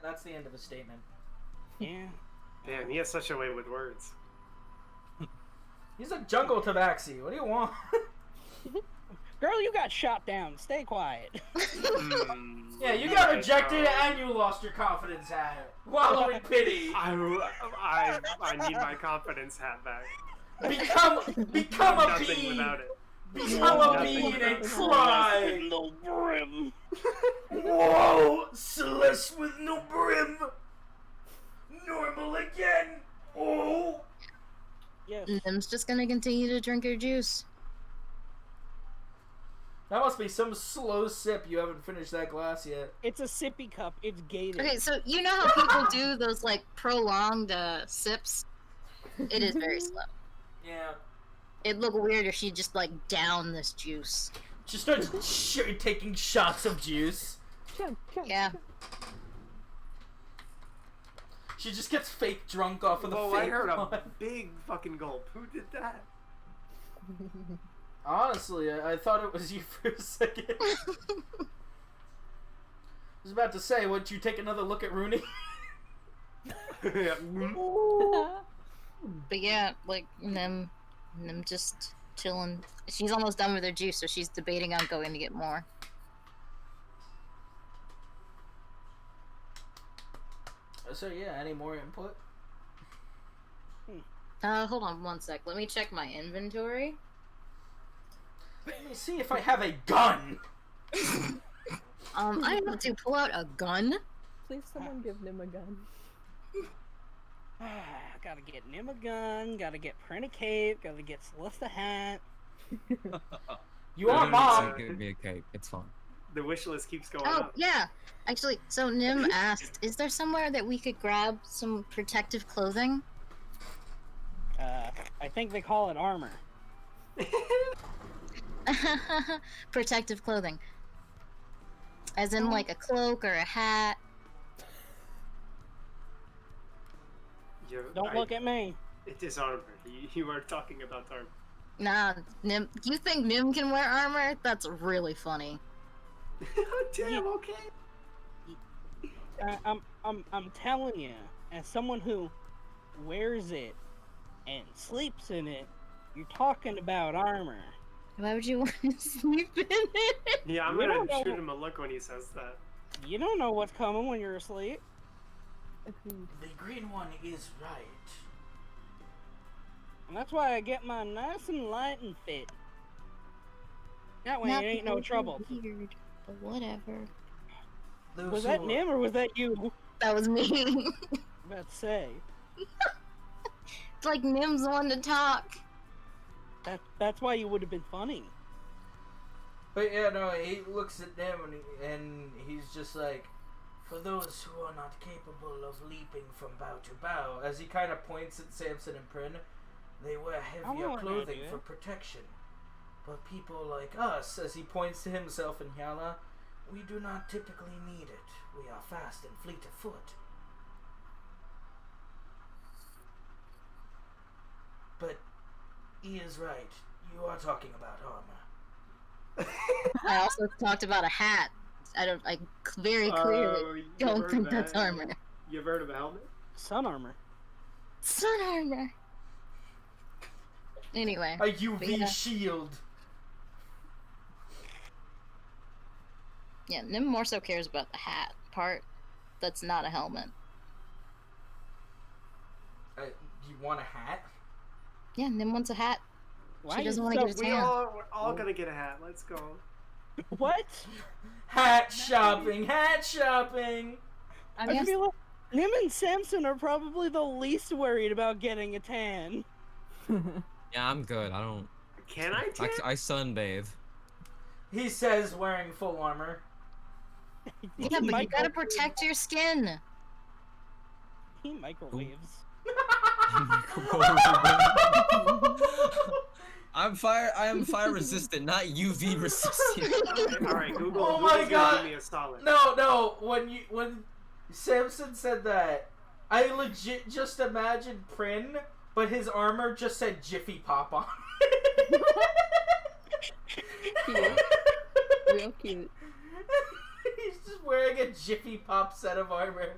That's the end of his statement. Yeah. Damn, he has such a way with words. He's a jungle tabaxi. What do you want? Girl, you got shot down. Stay quiet. Yeah, you got rejected and you lost your confidence hat. Wallow in pity. I need my confidence hat back. Become a Nothing bean. without it. Become a bean and cry. No brim. Whoa, Celeste with no brim. Normal again. Oh. Yes. Nim's just gonna continue to drink her juice. That must be some slow sip. You haven't finished that glass yet. It's a sippy cup. It's gated. Okay, so you know how people do those like prolonged sips? It is very slow. Yeah. It'd look weird if she just like downed this juice. She starts taking shots of juice. Yeah. She just gets fake drunk off of the Whoa, fake I heard one. a big fucking gulp. Who did that? Honestly, I thought it was you for a second. I was about to say, would you take another look at Rooney? But yeah, like Nim just chilling. She's almost done with her juice, so she's debating on going to get more. So yeah, any more input? Hold on one sec. Let me check my inventory. Let me see if I have a gun. I have to pull out a gun. Please, someone give Nim a gun. Gotta get Nim a gun, gotta get Print a cape, gotta get Celeste a hat. You are mom. Give me a cape. It's fine. The wish list keeps going Oh, up. yeah. Actually, so Nim asked, is there somewhere that we could grab some protective clothing? I think they call it armor. Protective clothing. As in, like, a cloak or a hat. Don't look at me. It is armor. You are talking about armor. Nah, Nim. You think Nim can wear armor? That's really funny. Damn, okay. I'm telling you, as someone who wears it and sleeps in it, you're talking about armor. Why would you want to sleep in it? Yeah, I'm You gonna don't know- shoot him a look when he says that. You don't know what's coming when you're asleep. Agreed. The green one is right. And that's why I get mine nice and light and fit. That way Not it ain't no because trouble. you're weird, but whatever. Those Was that who- Nim or was that you? That was me. I'm about to say. It's like Nim's the one to talk. That's why you would have been funny. But yeah, no, he looks at them and he's just like, for those who are not capable of leaping from bough to bough, as he kind of points at Samson and Prin, they wear heavier wanna clothing do for it. protection. But people like us, as he points to himself and Hyala, we do not typically need it. We are fast and fleet of foot. But he is right. You are talking about armor. I also talked about a hat. I very clearly you've don't heard think of that's that. armor. You've heard of a helmet? Sun armor. Sun armor. Anyway. A UV Yeah. shield. Yeah, Nim more so cares about the hat part. That's not a helmet. You want a hat? Yeah, Nim wants a hat. Why She you doesn't want to so get a We're tan. all gonna get a hat. Let's go. What? Hat shopping, hat shopping. I I guess feel like Nim and Samson are probably the least worried about getting a tan. Yeah, I'm good. I don't. Can I tan? I sunbathe. He says wearing full armor. yeah, but you gotta protect your skin. He microwaves. I am fire resistant, not UV resistant. Alright, Google. Oh my Google's gonna God. Give me a solid. No, when Samson said that, I legit just imagined Prin, but his armor just said Jiffy Pop on it. Cute. Real cute. He's just just wearing a Jiffy Pop set of armor.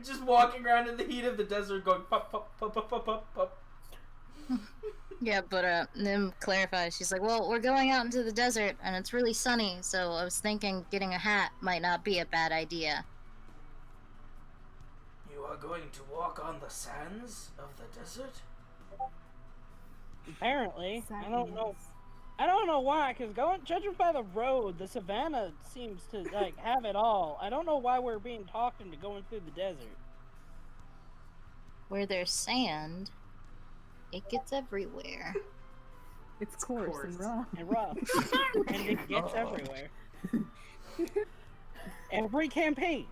Just walking around in the heat of the desert going pop, pop, pop, pop, pop, pop, pop. Yeah, but Nim clarifies. She's like, well, we're going out into the desert, and it's really sunny, so I was thinking getting a hat might not be a bad idea. You are going to walk on the sands of the desert? Apparently, I don't know why, because judging by the road, the savannah seems to like have it all. I don't know why we're being talked into going through the desert. Where there's sand, it gets everywhere. It's coarse and rough. And rough. And it gets everywhere. Every campaign.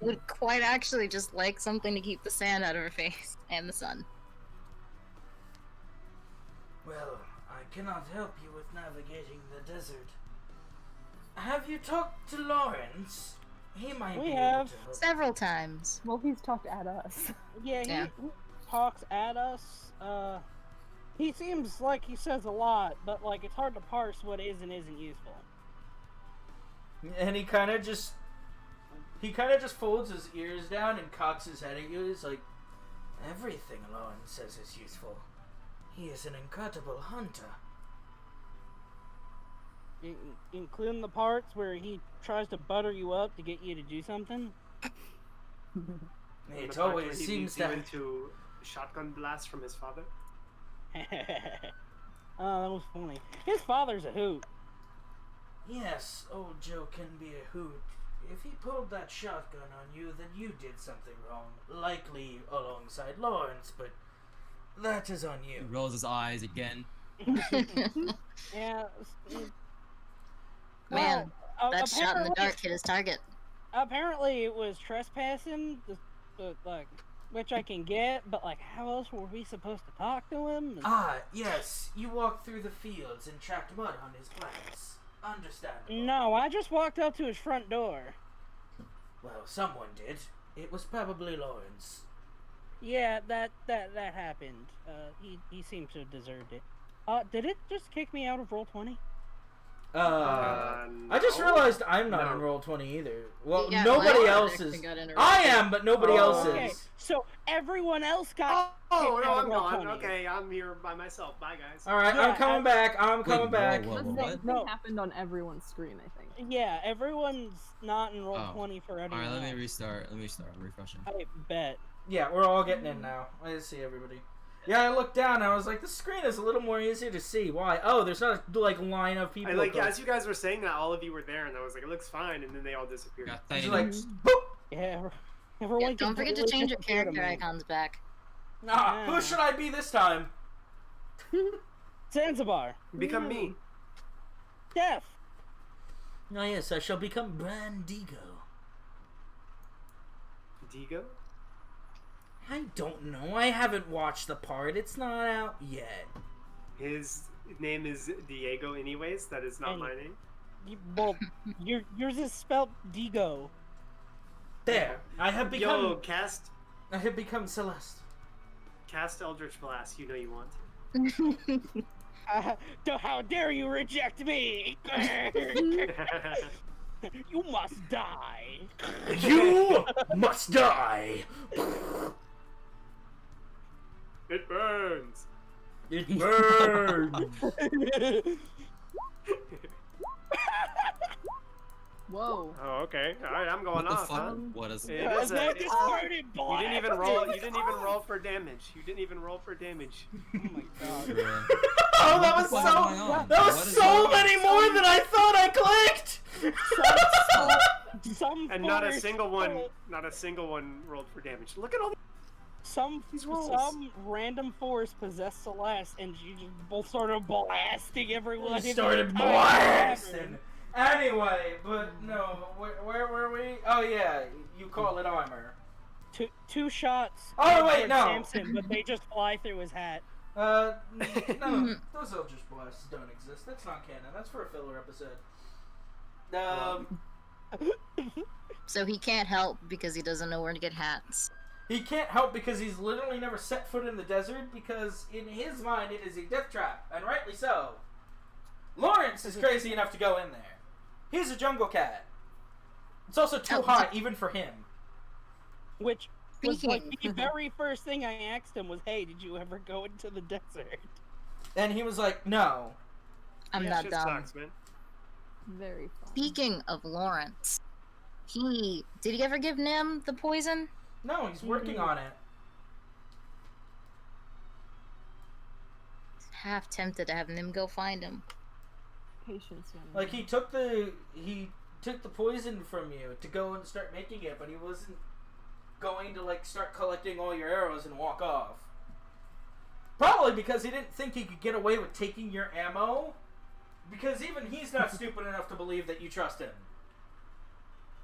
Would quite actually just like something to keep the sand out of her face and the sun. Well, I cannot help you with navigating the desert. Have you talked to Lawrence? He might We be have. able to help. Several times. Well, he's talked at us. Yeah, Yeah. he talks at us. He seems like he says a lot, but like it's hard to parse what is and isn't useful. And he kind of just folds his ears down and cocks his head at you. He's like, everything Lawrence says is useful. He is an incredible hunter. Including the parts where he tries to butter you up to get you to do something. It always seems to that... into shotgun blast from his father. Oh, that was funny. His father's a hoot. Yes, old Joe can be a hoot. If he pulled that shotgun on you, then you did something wrong. Likely alongside Lawrence, but that is on He you. rolls his eyes again. Yeah. Man, well, that shot in the apparently- dark hit his target. Apparently, it was trespassing, like, which I can get, but like, how else were we supposed to talk to him? Ah, yes, you walked through the fields and tracked mud on his plants. Understandable. No, I just walked up to his front door. Well, someone did. It was probably Lawrence. Yeah, that happened. He seemed to have deserved it. Did it just kick me out of Roll20? I just No. realized I'm not No. in Roll20 either. Well, Yeah, nobody my else character is. got in a I roll. am, but nobody else Okay, is. so everyone else got Oh, kicked no, out I'm of gone. Roll20. Okay, I'm here by myself. Bye, guys. Alright, Yeah, I'm coming back. I'm coming Wait, back. whoa, The whoa, same what? thing No. happened on everyone's screen, I think. Yeah, everyone's not in Roll20 for everyone. Alright, let me else. restart. I'm refreshing. I bet. Yeah, we're all getting in now. I see everybody. Yeah, I looked down and I was like, the screen is a little more easier to see. Why? Oh, there's not a like line of people. And like going- as you guys were saying that, all of you were there, and I was like, it looks fine, and then they all disappeared. Got It's tiny like, notes. boop. Yeah, everyone. Yeah, don't forget to completely change your disappeared character on me. icons back. Nah, who should I be this time? Zanzibar. Become me. Death. Oh yes, I shall become Brandigo. Digo? I don't know. I haven't watched the part. It's not out yet. His name is Diego anyways. That is not And- my name. Well, yours is spelled Digo. There, I have become. Yo, cast I have become Celeste. Eldritch Blast. You know you want to. How dare you reject me? You must die. You must die. It burns. It burns. Whoa. Oh, okay. All right, I'm going What the off. fuck? Huh? What is It That is a- just it's- started You didn't even blasting. roll. You didn't even roll for damage. You didn't even roll for damage. Oh my god. Bruh. Oh, that was What is going so. on? That What was is so going on? many more than I thought I clicked. Some And not a foolish single one. fool- Not a single one rolled for damage. Look at all. These rolls. Some random force possessed Celeste, and she just both started blasting everyone. in the Started entire blasting. tavern. Anyway, but no, where were we? Oh yeah, you call it armor. Two shots. Oh, wait, towards no. Samson, but they just fly through his hat. No, those Eldritch Blasts don't exist. That's not canon. That's for a filler episode. So he can't help because he doesn't know where to get hats. He can't help because he's literally never set foot in the desert because in his mind it is a death trap, and rightly so. Lawrence is crazy enough to go in there. He's a jungle cat. It's also too hot, even for him. Which was like the Speaking. very first thing I asked him was, "Hey, did you ever go into the desert?" And he was like, no. I'm Yeah, not shit dumb. sucks, man. Very fun. Speaking of Lawrence, did he ever give Nim the poison? No, he's working on it. Half tempted to have Nim go find him. Patience, young Like, man. he took the poison from you to go and start making it, but he wasn't going to, like, start collecting all your arrows and walk off. Probably because he didn't think he could get away with taking your ammo. Because even he's not stupid enough to believe that you trust him.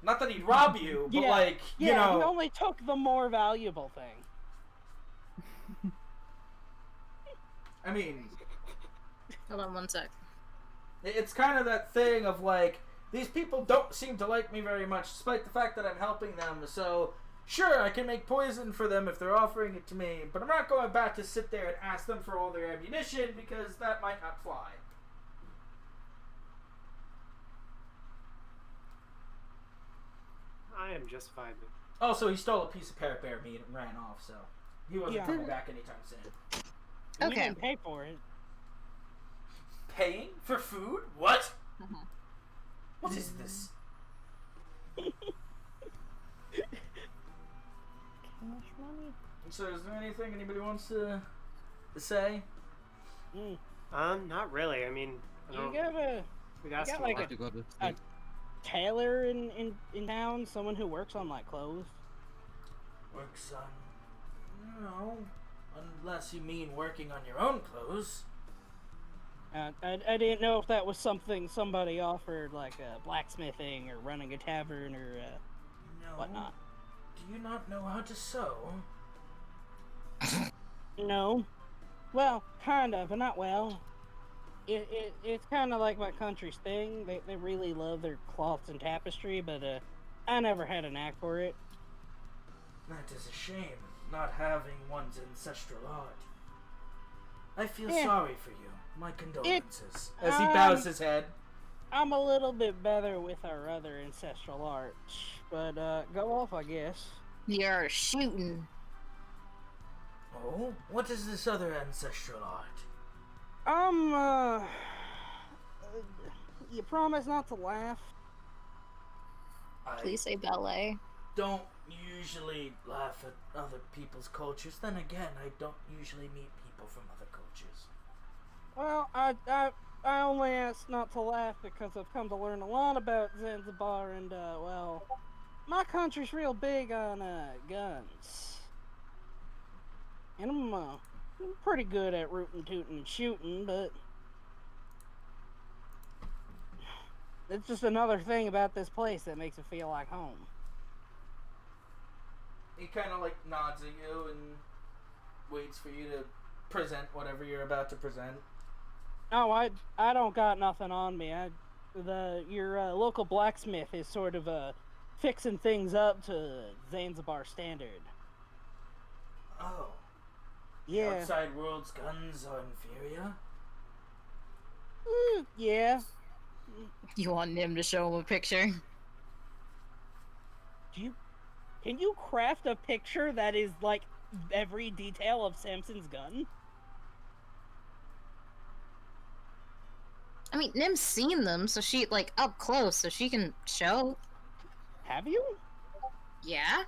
Not that he'd rob you, but, Yeah. like, you Yeah, he know... only took the more valuable thing. I mean... Hold on one sec. It's kind of that thing of, like, these people don't seem to like me very much, despite the fact that I'm helping them, so... Sure, I can make poison for them if they're offering it to me, but I'm not going back to sit there and ask them for all their ammunition, because that might not fly. I am just fine. Also, he stole a piece of parrot bear meat and ran off, so... He wasn't Yeah. coming back anytime soon. We Okay. didn't pay for it. Paying for food? What? Mhm. What is this? Cash money. So, is there anything anybody wants to say? Mm. Not really. I mean, I You don't. got a We got got some like more. have to go to a tailor in town, someone who works on like clothes. Works on... No. Unless you mean working on your own clothes. I didn't know if that was something somebody offered, like blacksmithing or running a tavern or No. whatnot. Do you not know how to sew? No. Well, kind of, but not well. It's kind of like my country's thing. They really love their cloths and tapestry, but I never had a knack for it. That is a shame, not having one's ancestral art. I feel Yeah. sorry for you. My condolences. As he um, bows his head. I'm a little bit better with our other ancestral art, but go off, I guess. You're shooting. Oh? What is this other ancestral art? You promise not to laugh? I Please say ballet. don't usually laugh at other people's cultures. Then again, I don't usually meet people from other cultures. Well, I only ask not to laugh because I've come to learn a lot about Zanzibar and, well, my country's real big on, guns. And I'm pretty good at rootin' tootin' and shooting, but it's just another thing about this place that makes it feel like home. He kind of like nods at you and waits for you to present whatever you're about to present. Oh, I don't got nothing on me. Your local blacksmith is sort of fixing things up to Zanzibar standard. Oh. The Yeah. outside world's guns are inferior? Yeah. You want Nim to show him a picture? Can you craft a picture that is like every detail of Samson's gun? I mean, Nim's seen them, so she, like, up close, so she can show. Have you? Yeah?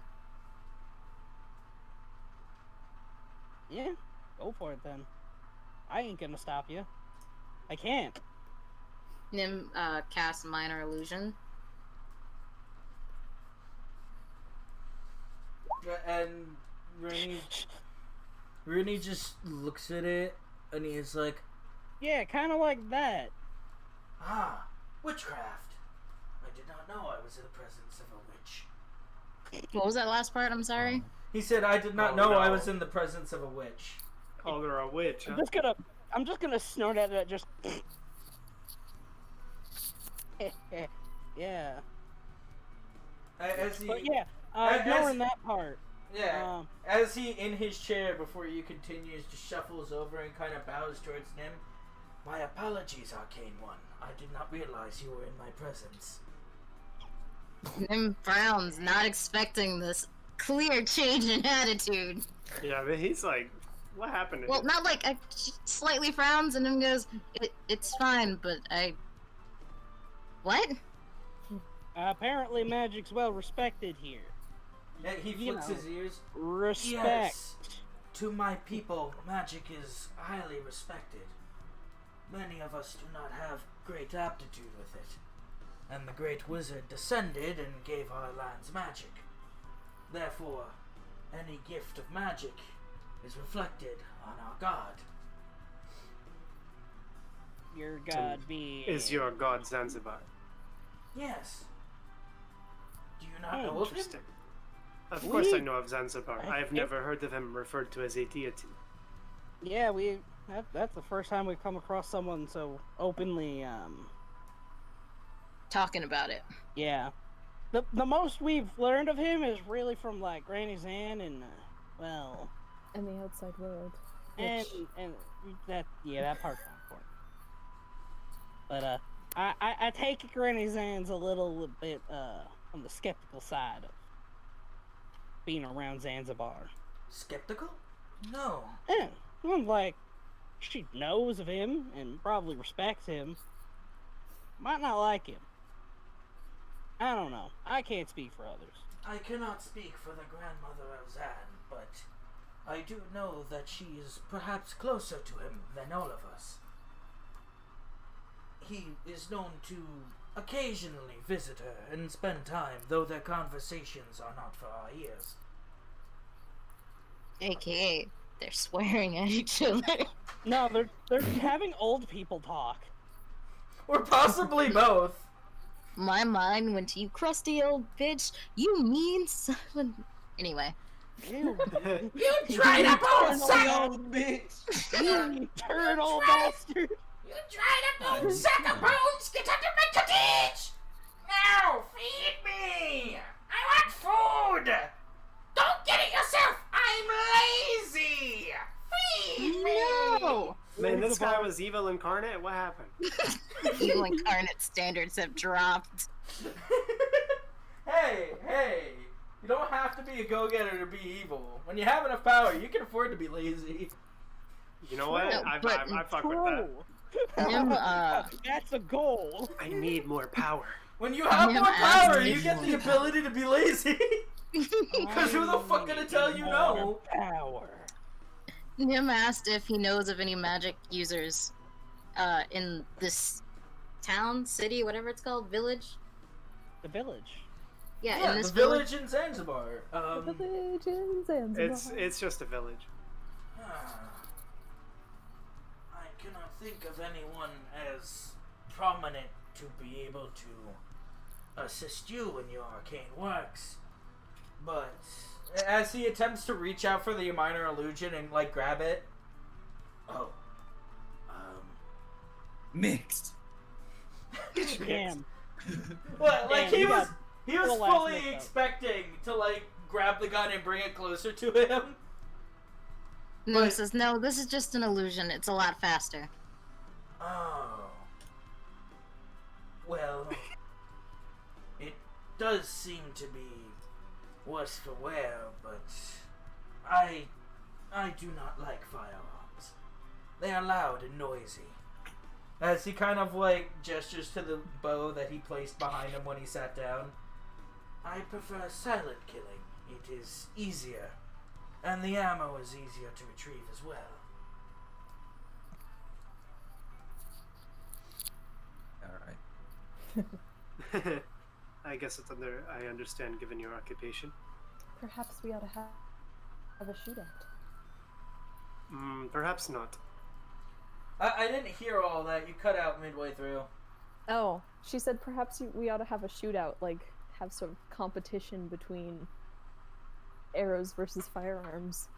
Yeah. Go for it then. I ain't gonna stop you. I can't. Nim, casts minor illusion. And Rooney just looks at it and he's like, Yeah, kind of like that. ah, witchcraft. I did not know I was in the presence of a witch. What was that last part? I'm sorry. He said, I did not Oh, know I no. was in the presence of a witch. Called her a witch, huh? I'm just gonna snort at it. Just. Yeah. As he, But yeah, as- ignoring that part. yeah, as he in his chair before you continues, just shuffles over and kind of bows towards him. My apologies, Arcane One. I did not realize you were in my presence. Nim frowns, not expecting this clear change in attitude. Yeah, but he's like, what happened to Well, him? not like slightly frowns, and then goes, "It's fine, but what?" Apparently, magic's well respected here. Yeah, he You flicks know. his ears. Respect. Yes. To my people, magic is highly respected. Many of us do not have great aptitude with it. And the great wizard descended and gave our lands magic. Therefore, any gift of magic is reflected on our god. Your god be. Is your god Zanzibar? Yes. Do you not know of him? Interesting. Of course I know of Zanzibar. I have never heard of him referred to as a deity. Yeah, that's the first time we've come across someone so openly, Talking about it. yeah. The most we've learned of him is really from, like, Granny Zan and, well... And the outside world. And that part's not important. But, I take it Granny Zan's a little bit, on the skeptical side of being around Zanzibar. Skeptical? No. Yeah, well, like, she knows of him and probably respects him. Might not like him. I don't know. I can't speak for others. I cannot speak for the grandmother of Zan, but I do know that she is perhaps closer to him than all of us. He is known to occasionally visit her and spend time, though their conversations are not for our ears. AKA, they're swearing at each other. No, they're having old people talk. Or possibly both. My mind went to you, crusty old bitch. You mean son. Anyway. Ew. You dried up old sack! old bitch! You turd old bastard! You dried up old sack of bones! Get under my cottage! Now, feed me! I want food! Don't get it yourself! I'm lazy! Feed me! No! Man, this guy was evil incarnate? What happened? Evil incarnate standards have dropped. Hey! You don't have to be a go-getter to be evil. When you have enough power, you can afford to be lazy. You know what? No, I fuck with that. Him, That's a goal. I need more power. When you have Yeah, more power, I'm you get the ability to be lazy. Because who the fuck gonna tell you no? Power. Nim asked if he knows of any magic users in this town, city, whatever it's called, village. The village. Yeah, Yeah, in this the village in Zanzibar. Village in Zanzibar. It's just a village. I cannot think of anyone as prominent to be able to assist you in your arcane works. But as he attempts to reach out for the minor illusion and like grab it, Mixed. Damn. well, like Damn, he you was got the last fully mix up. expecting to like grab the gun and bring it closer to him. Nim But- says, no, this is just an illusion. It's a lot faster. Oh. Well, it does seem to be worse for wear, but I do not like firearms. They are loud and noisy. As he kind of like gestures to the bow that he placed behind him when he sat down. I prefer silent killing. It is easier, and the ammo is easier to retrieve as well. Alright. I guess I understand given your occupation. Perhaps we ought to have a shootout. Perhaps not. I didn't hear all that. You cut out midway through. Oh, she said perhaps we ought to have a shootout, like have sort of competition between arrows versus firearms.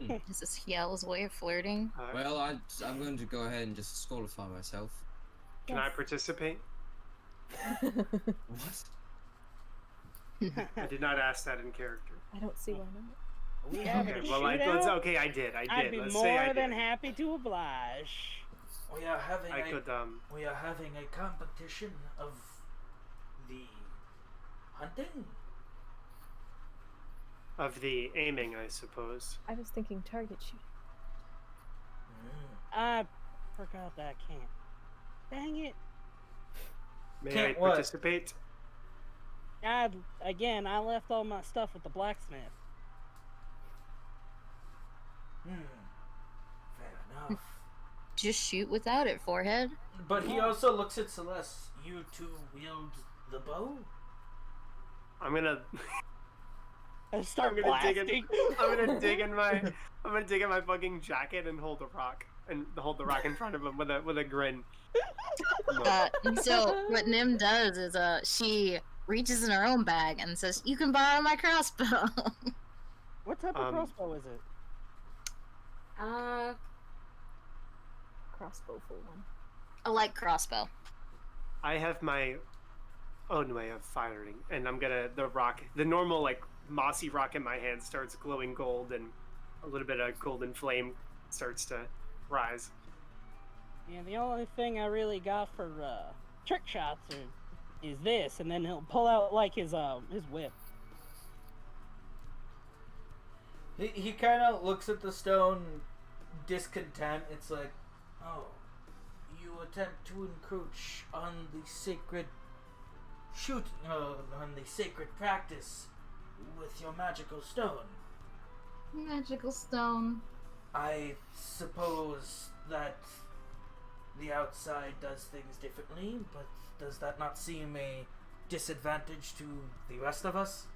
Is this Yell's way of flirting? Well, I'm going to go ahead and just disqualify myself. Can I participate? What? I did not ask that in character. I don't see why not. We have Okay, a well, shootout? I did. I'd be Let's say I more did. than happy to oblige. We are having I could we are having a competition of the hunting. of the aiming, I suppose. I was thinking target shooting. I forgot that I can't. Dang it. May Can't I what? participate? I left all my stuff with the blacksmith. Fair enough. Just shoot without it, forehead. But he also looks at Celeste. You two wield the bow? I'm gonna I start I'm gonna dig blasting. in. I'm gonna dig in my fucking jacket and hold the rock in front of him with a grin. So what Nim does is she reaches in her own bag and says, "You can borrow my crossbow." What type of crossbow is it? Crossbow full one. A light crossbow. I have my own way of firing, and the normal like mossy rock in my hand starts glowing gold, and a little bit of golden flame starts to rise. Yeah, the only thing I really got for trick shots is this, and then he'll pull out like his whip. He kind of looks at the stone, discontent. It's like, oh, you attempt to encroach on the sacred on the sacred practice with your magical stone. Magical stone. I suppose that the outside does things differently, but does that not seem a disadvantage to the rest of us?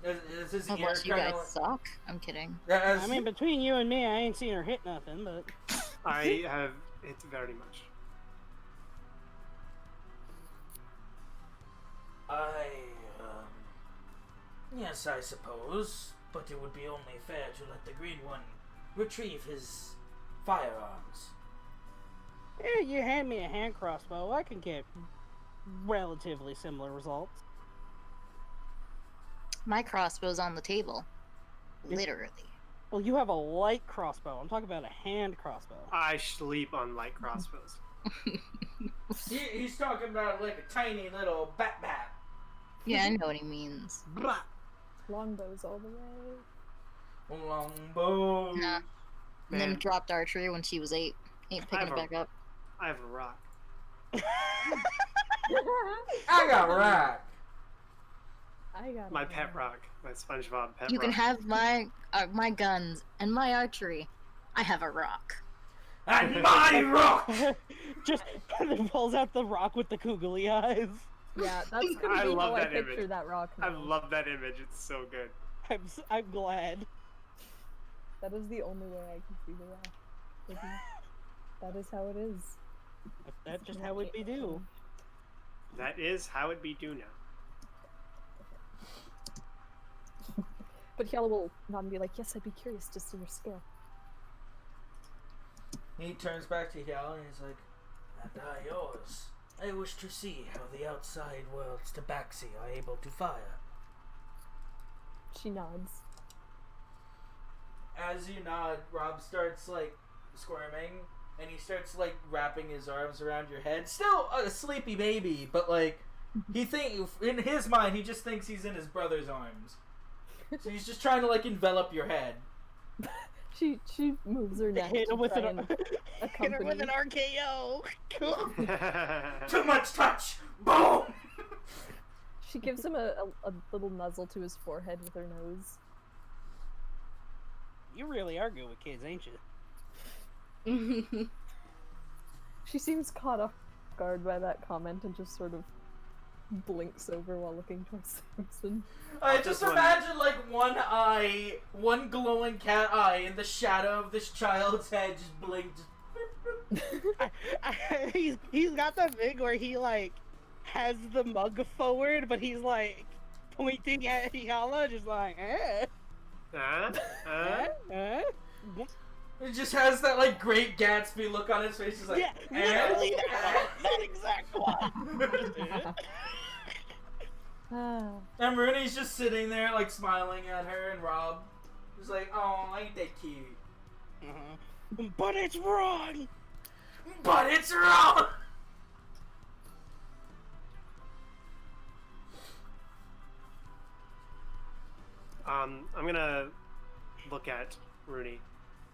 Is his ear Unless you kinda guys like- suck. I'm kidding. I mean, between you and me, I ain't seen her hit nothing, but... I have it very much. Yes, I suppose, but it would be only fair to let the green one retrieve his firearms. Yeah, you hand me a hand crossbow, I can get relatively similar results. My crossbow's on the table. Literally. Well, you have a light crossbow. I'm talking about a hand crossbow. I sleep on light crossbows. He's talking about like a tiny little bat. Yeah, I know what he means. Longbows all the way. Longbow. Nah. Man. Nim dropped archery when she was 8. Ain't picking it back up. I have a rock. I got rack. I got My it. pet rock. My SpongeBob pet You rock. can have my guns and my archery. I have a rock. And my rock. Just pulls out the rock with the googly eyes. Yeah, that's gonna I be love how I that picture image. that rock. I now. love that image. It's so good. I'm glad. That is the only way I can see the rock. That is how it is. That's just how it be do. That is how it be do now. But Hiala will nod and be like, "Yes, I'd be curious to see your skill." He turns back to Yal and he's like, and I yours. I wish to see how the outside world's tabaxi are able to fire. She nods. As you nod, Rob starts like squirming and he starts like wrapping his arms around your head. Still a sleepy baby, but like in his mind he just thinks he's in his brother's arms. So he's just trying to like envelop your head. She moves her neck Hit to her with try an and hit her with an RKO. Too much touch! Boom! She gives him a little nuzzle to his forehead with her nose. You really are good with kids, ain't you? She seems caught off guard by that comment and just sort of blinks over while looking towards Samson. I just imagine like one glowing cat eye in the shadow of this child's head just blinked. He's got that thing where he like has the mug forward, but he's like pointing at Hiala, just like, It just has that like Great Gatsby look on his face. He's like, yeah, literally that exact one. And Rooney's just sitting there like smiling at her, and Rob is like, "Oh, ain't that cute?" But it's wrong! But it's wrong! I'm gonna look at Rooney.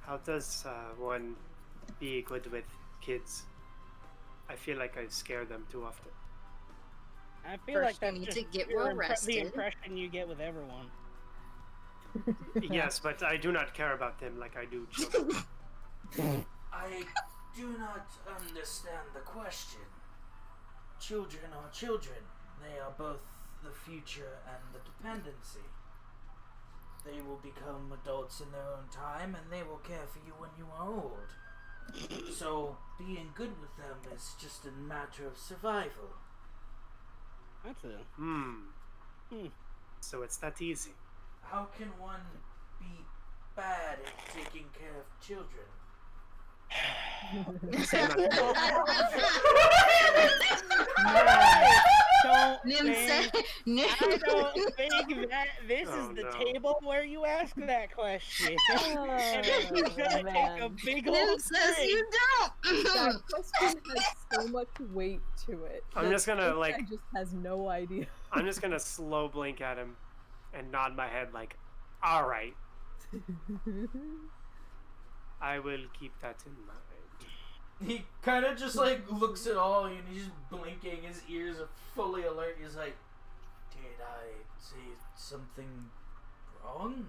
How does one be good with kids? I feel like I scare them too often. I feel First like that's you need just to get your well the rested. impression you get with everyone. Yes, but I do not care about them like I do children. I do not understand the question. Children are children. They are both the future and the dependency. They will become adults in their own time, and they will care for you when you are old. So, being good with them is just a matter of survival. That's it. Hmm. So it's that easy. How can one be bad at taking care of children? Don't Nim think, said, Nim. I don't think that this Oh, is the no. table where you ask that question. Oh, And this is gonna take a man. big Nim old says drink. you don't. That question has so much weight to it. I'm that just gonna, this like- guy just has no idea. I'm just gonna slow blink at him and nod my head like, all right, I will keep that in mind. He kind of just like looks at all and he's just blinking. His ears are fully alert. He's like, "Did I say something wrong?"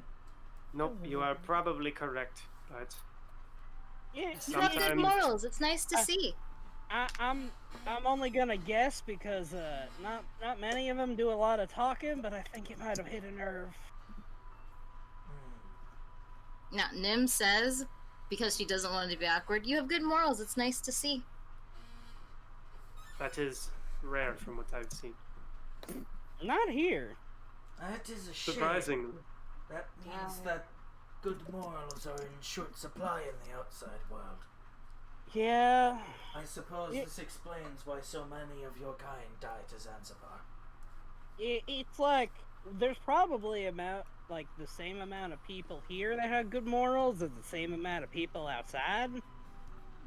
Nope, you are probably correct, but Yeah, You have good Sometimes- morals. It's nice to see. I'm only gonna guess because not many of them do a lot of talking, but I think it might have hit a nerve. Now, Nim says, because she doesn't want to be awkward, you have good morals. It's nice to see. that is rare from what I've seen. Not here. That is a shame. Surprisingly. That means that good morals are in short supply in the outside world. Yeah. I suppose Yeah. this explains why so many of your kind die to Zanzibar. It's like there's probably the same amount of people here that have good morals as the same amount of people outside,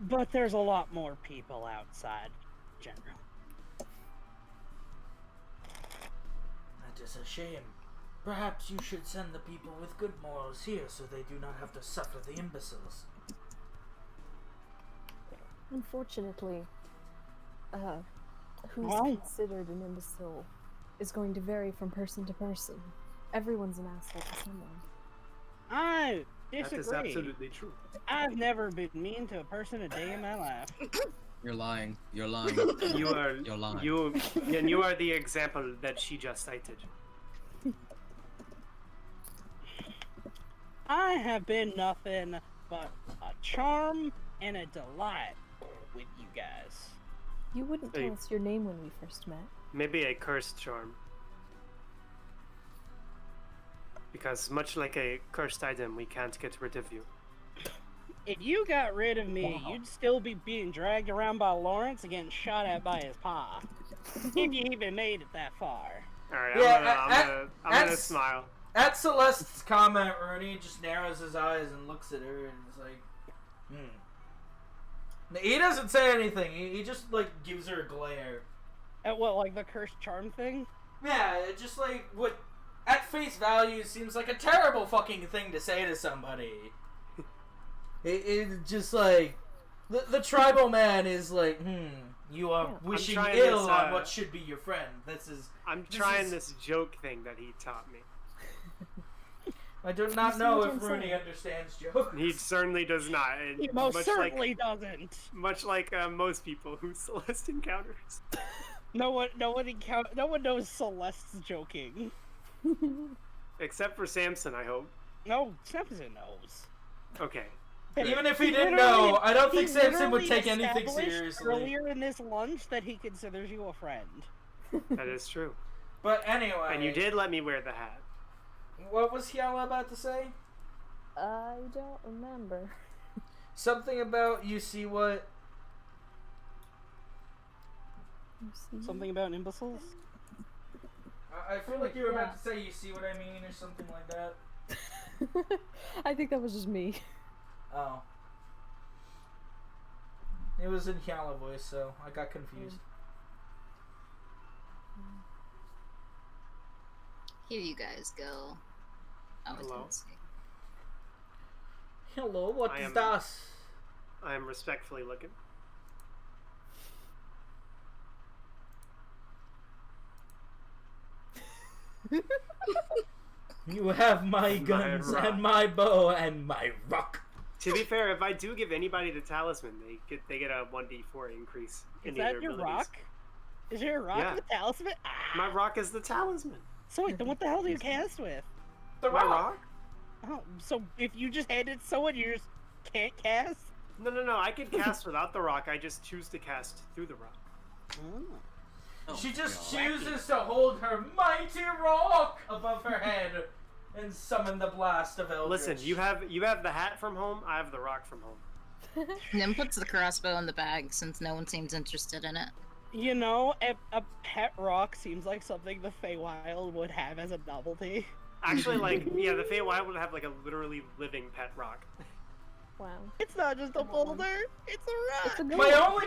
but there's a lot more people outside in general. That is a shame. Perhaps you should send the people with good morals here so they do not have to suffer the imbeciles. Unfortunately, who's Well- considered an imbecile is going to vary from person to person. Everyone's an asshole to someone. I That is disagree. absolutely true. I've never been mean to a person a day in my life. You're lying. You're lying. You are You're lying. you are the example that she just cited. I have been nothing but a charm and a delight with you guys. You wouldn't Hey. tell us your name when we first met. Maybe a cursed charm. Because much like a cursed item, we can't get rid of you. If you got rid of me, you'd still be being dragged around by Lawrence and getting shot at by his pa. If you even made it that far. Alright, Yeah, I'm gonna at- smile. At Celeste's comment, Ernie just narrows his eyes and looks at her and is like, He doesn't say anything. He just like gives her a glare. At what, like the cursed charm thing? Yeah, it just like what at face value seems like a terrible fucking thing to say to somebody. It just like the tribal man is like, you are Yeah. wishing trying ill this, on what should be your friend. This is I'm This trying is- this joke thing that he taught me. I do not see know what if I'm Rooney saying? understands jokes. He certainly does not. And He most much certainly doesn't. much like most people who Celeste encounters. No one knows Celeste's joking. Except for Samson, I hope. No, Samson knows. Okay. Even if he He didn't literally- know, I don't he think Samson would literally take anything established seriously. Earlier in this lunch, that he considers you a friend. That is true. But anyway, And you did let me wear the hat. What was Hyala about to say? I don't remember. Something about you see what? You see? Something about imbeciles? I feel like you were Yeah. about to say you see what I mean or something like that. I think that was just me. Oh. It was in Hyala voice, so I got confused. Here you guys go. Oh, it Hello? didn't say. Hello, what I is am- that? I am respectfully looking. You have my guns rock. and my bow and my rock. To be fair, if I do give anybody the talisman, they get a 1d4 increase in Is their that your abilities. rock? Is your rock Yeah. the talisman? Ah. My rock is the talisman. So wait, then what the hell do you cast with? The My rock. rock? Oh, so if you just hand it to someone, you just can't cast? No. I can cast without the rock. I just choose to cast through the rock. Oh. She just God. chooses to hold her mighty rock above her head and summon the blast of Eldritch. Listen, you have the hat from home. I have the rock from home. And then puts the crossbow in the bag since no one seems interested in it. You know, a pet rock seems like something the Feywild would have as a novelty. Actually, like, yeah, the Feywild would have like a literally living pet rock. Wow. It's not just a boulder, it's a rock! It's a good My one. only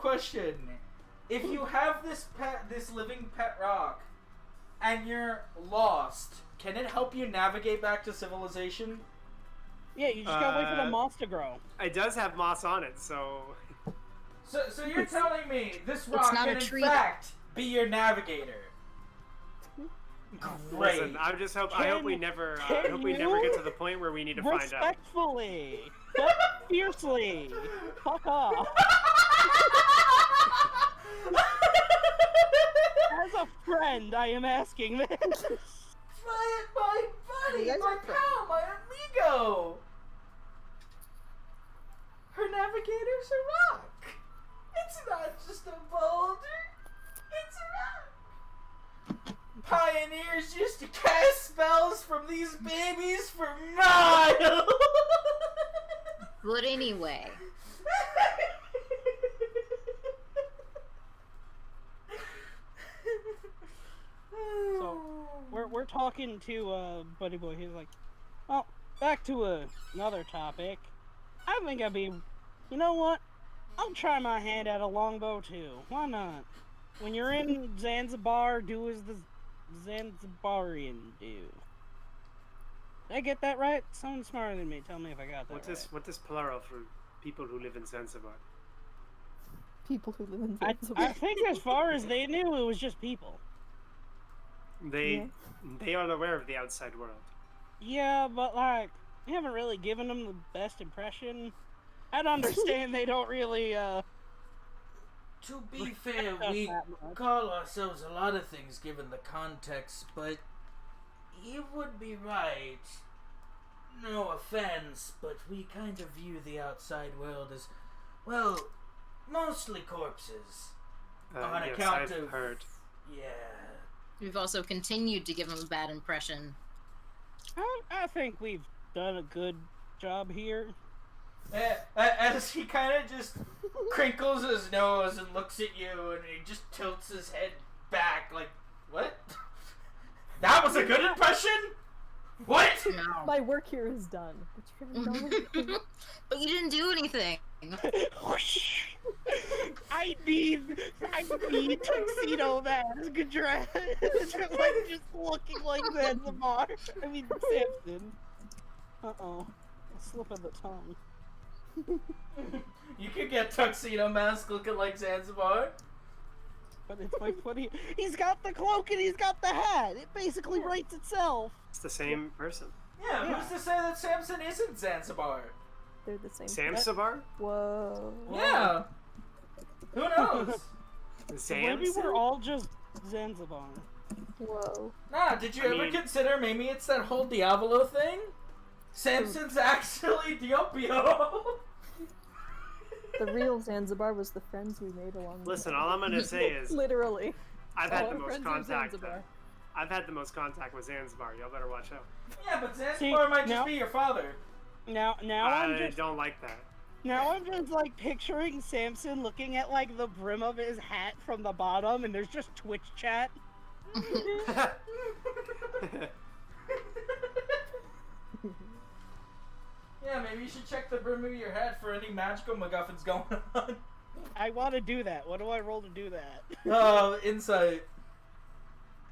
question, if you have this living pet rock, and you're lost, can it help you navigate back to civilization? Yeah, you just gotta wait for the moss to grow. It does have moss on it, so So you're telling me this rock not can a in tree. fact be your navigator? Great. listen. I hope we never you get to the point where we need to find out. Respectfully, but fiercely, fuck off. As a friend, I am asking this. my buddy, You guys my are friends. pal, my amigo. Her navigator's a rock. It's not just a boulder. It's a rock. Pioneers used to cast spells from these babies for miles. But anyway, So, we're talking to Buddy Boy. He's like, well, back to another topic. I think you know what? I'll try my hand at a longbow too. Why not? When you're in Zanzibar, do as the Zanzibarian do. Did I get that right? Someone smarter than me. Tell me if I got that right. What is plural for people who live in Zanzibar? People who live in I Zanzibar. think as far as they knew, it was just people. They aren't aware of the outside world. Yeah, but like, we haven't really given them the best impression. I'd understand they don't really, To be fair, we that much. call ourselves a lot of things given the context, but you would be right. No offense, but we kind of view the outside world as, well, mostly corpses. On Yes, account I've of- heard. Yeah. we've also continued to give him a bad impression. I think we've done a good job here. As he kind of just crinkles his nose and looks at you, and he just tilts his head back, like, what? That was a good impression? What? No. My work here is done. But you haven't done anything. But you didn't do anything. I need tuxedo mask dress. Like just looking like Zanzibar. I mean Samson. Uh-oh. A slip of the tongue. You could get tuxedo mask looking like Zanzibar. But it's like funny. He's got the cloak and he's got the hat. It basically writes itself. It's the same person. Yeah, Yeah. who's to say that Samson isn't Zanzibar? They're the same. Samsabar? Whoa. Yeah. Who knows? Maybe Samson? we're all just Zanzibar. Whoa. Nah, did you I ever mean- consider maybe it's that whole Diavolo thing? Samson's actually Diopio. The real Zanzibar was the friends we made along the Listen, way. all I'm gonna say is Literally. I've All had our the most friends are contact. Zanzibar. I've had the most contact with Zanzibar. Y'all better watch out. Yeah, but Zanzibar See, might just now- be your father. Now I'm I just don't like that. Now I'm just like picturing Samson looking at like the brim of his hat from the bottom, and there's just Twitch chat. Yeah, maybe you should check the brim of your hat for any magical MacGuffins going on. I want to do that. What do I roll to do that? Insight.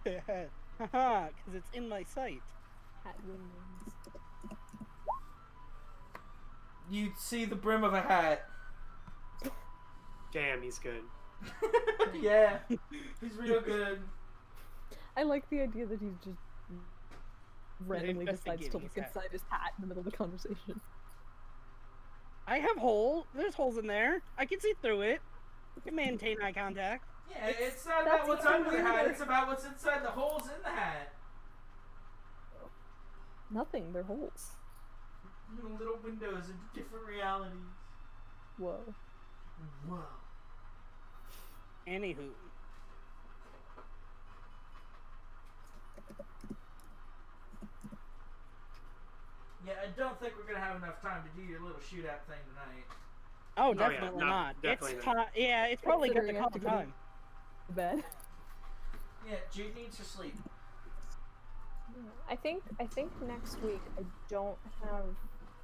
Haha, because it's in my sight. Hat wings. You see the brim of a hat. Damn, he's good. Yeah, he's real good. I like the idea that he's just randomly decides to investigating look his hat. inside his hat in the middle of the conversation. I have there's holes in there. I can see through it. I can maintain eye contact. Yeah, it's not that's about what's even under the hat, weirder. it's about what's inside the holes in the hat. Nothing, they're holes. Little windows into different realities. Whoa. Whoa. Anywho. Yeah, I don't think we're gonna have enough time to do your little shootout thing tonight. Oh, yeah, definitely no, not. definitely It's not. time. Yeah, it's probably got the Considering I have to call go to time. Bed. Yeah, Jude needs to sleep. I think next week I don't have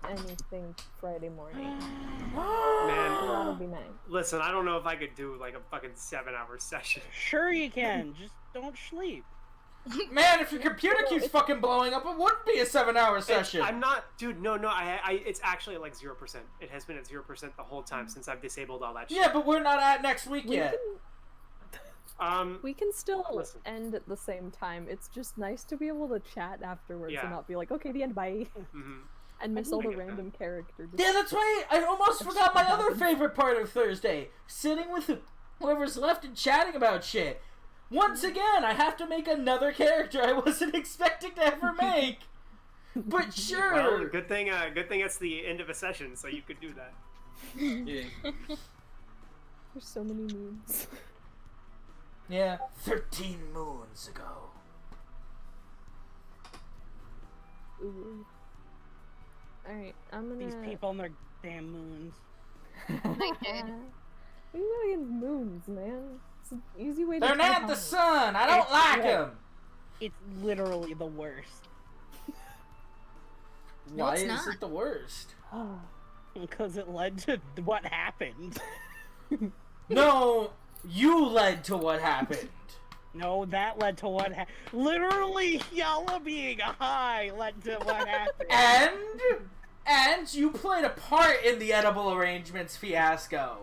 anything Friday morning. That'll Man, be nice. listen, I don't know if I could do like a fucking 7-hour session. Sure you can. Just don't sleep. Man, if your computer keeps fucking blowing up, it wouldn't be a 7-hour session. I'm not, dude. No, it's actually like 0%. It has been at 0% the whole time since I've disabled all that shit. Yeah, but we're not at next week We yet. We can still Listen. end at the same time. It's just nice to be able to chat afterwards Yeah. and not be like, okay, the end, bye, Mhm. and miss I all the get that. random characters. Yeah, that's right. I almost forgot my other favorite part of Thursday. Sitting with whoever's left and chatting about shit. Once again, I have to make another character I wasn't expecting to ever make. But sure. Well, good thing it's the end of a session, so you could do that. Yeah. There's so many memes. Yeah, 13 moons ago. Ooh. All right, I'm gonna. These people and their damn moons. They did. What are you doing against moons, man? It's an easy way to. They're tell not how- the sun. I don't It's like right. them. It's literally the worst. No, Why it's is not. it the worst? Because it led to what happened. No, you led to what happened. No, that led to what happened. Literally, Yalla being high led to what happened. And you played a part in the edible arrangements fiasco.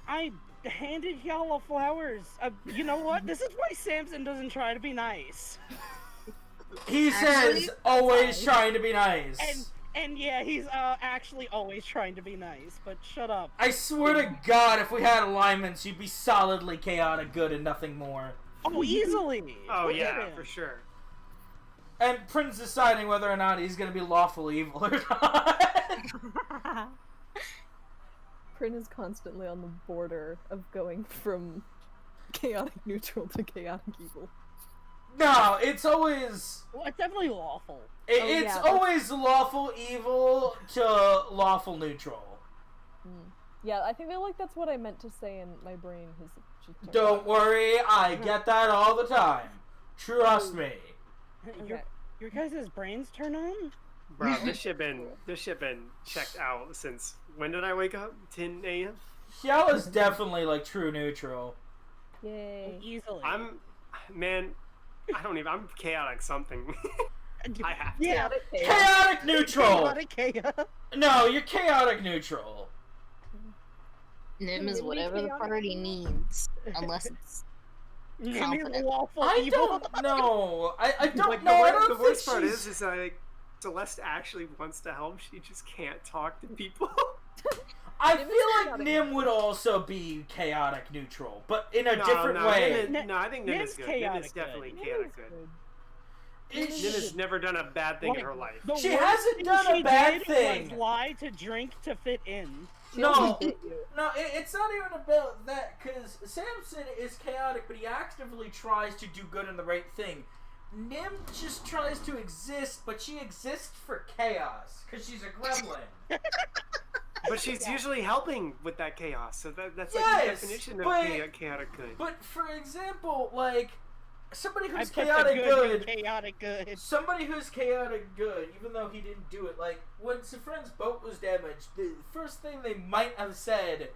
I handed Yalla flowers. You know what? This is why Samson doesn't try to be nice. He Actually, says always trying to be nice. And yeah, he's actually always trying to be nice. But shut up. I swear to God, if we had alignments, you'd be solidly chaotic good and nothing more. Oh, easily. Oh Look at yeah, him. for sure. And Prince deciding whether or not he's gonna be lawful evil or not. Prin is constantly on the border of going from chaotic neutral to chaotic evil. No, it's always Well, it's definitely lawful. it's yeah, that's- always lawful evil to lawful neutral. Yeah, I think that's what I meant to say, and my brain has just. Don't worry, I get that all the time. Trust me. Your, your guys' brains turn on? Bro, this shit been checked out since when did I wake up? 10 a.m. Yalla's definitely like true neutral. Yay. Easily. I'm chaotic something. I have to. Yeah. Chaotic neutral. Chaotic chaos. No, you're chaotic neutral. Nim is Maybe whatever the chaotic party needs, unless it's Maybe Confident. lawful I evil. don't know. I don't Like, know. I don't the think worst part she's... is like Celeste actually wants to help. She just can't talk to people. I Nim is feel like chaotic Nim would also be chaotic neutral, but in a No, different no, way. No, I think Nim Nim's is good. Nim chaotic is definitely good. chaotic good. Nim It's- has never done a bad thing in her life. The She worst hasn't thing done a she bad did thing. Was lie to drink to fit in. No, no, it's not even about that, because Samson is chaotic, but he actively tries to do good and the right thing. Nim just tries to exist, but she exists for chaos, because she's a gremlin. But she's usually helping with that chaos, so that's like Yes, the definition of but- chaotic good. But, for example, like, somebody I who's put the chaotic good in good. chaotic good. Somebody who's chaotic good, even though he didn't do it. Like when Sifren's boat was damaged, the first thing they might have said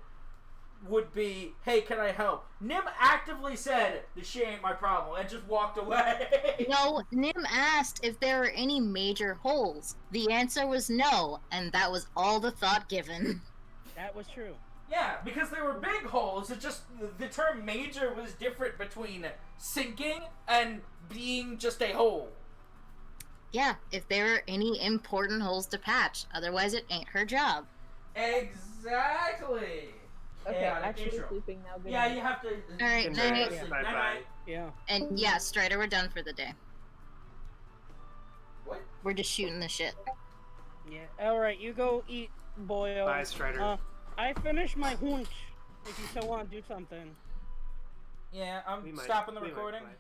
would be, "Hey, can I help?" Nim actively said, "This shit ain't my problem," and just walked away. No, Nim asked if there were any major holes. The answer was no, and that was all the thought given. That was true. Yeah, because they were big holes. It just the term major was different between sinking and being just a hole. Yeah, if there are any important holes to patch, otherwise it ain't her job. Exactly. Okay, Chaotic actually intro. sleeping now. Good Yeah, night. you have to. Alright, Good night. night. Night, Bye-bye. night. Yeah. And yeah, Strider, we're done for the day. What? We're just shooting the shit. Yeah. Alright, you go eat, boyo. Bye, Strider. I finished my hunch. If you still want to do something. Yeah, We I'm might- stopping the we might recording. play.